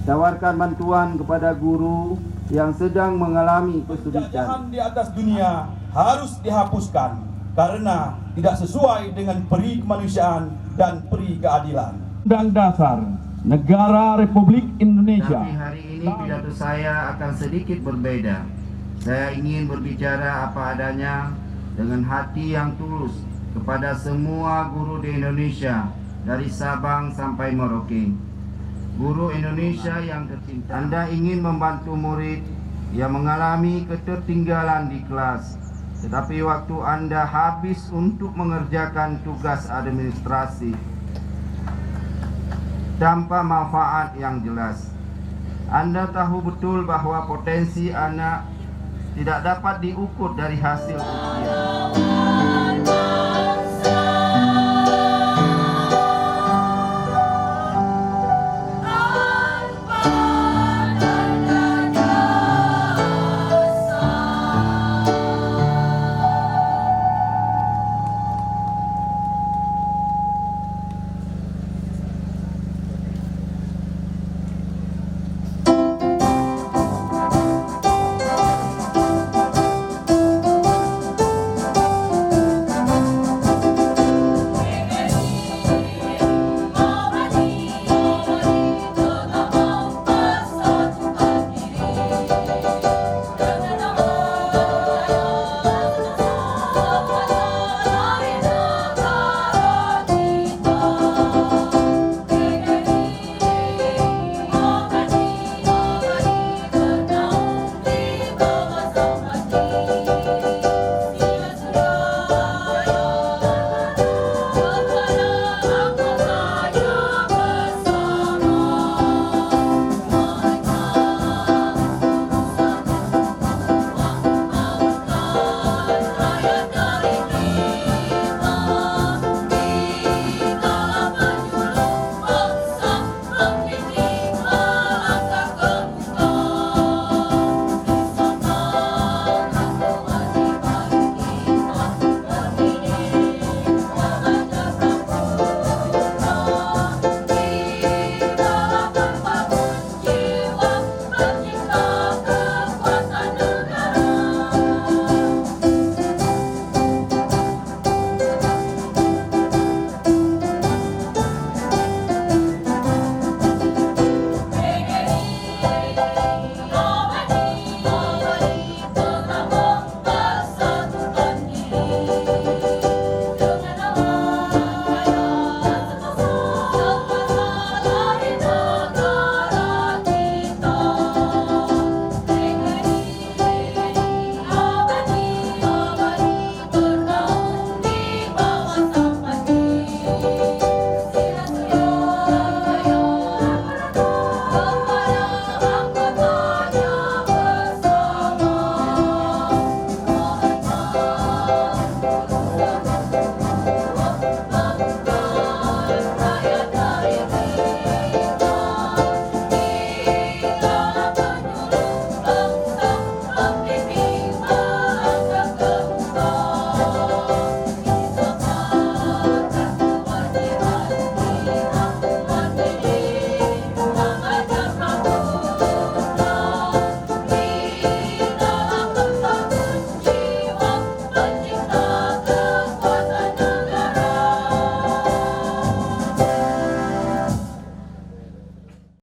tawarkan bantuan kepada guru yang sedang mengalami kesulitan. Penjajahan di atas dunia harus dihapuskan karena tidak sesuai dengan peri kemanusiaan dan peri keadilan. Undang Dasar Negara Republik Indonesia. Tapi hari ini pidato saya akan sedikit berbeda. Saya ingin berbicara apa adanya dengan hati yang tulus kepada semua guru di Indonesia dari Sabang sampai Merauke. Guru Indonesia yang tercinta, Anda ingin membantu murid yang mengalami ketertinggalan di kelas, tetapi waktu Anda habis untuk mengerjakan tugas administrasi tanpa manfaat yang jelas. Anda tahu betul bahwa potensi anak tidak dapat diukur dari hasil ujian.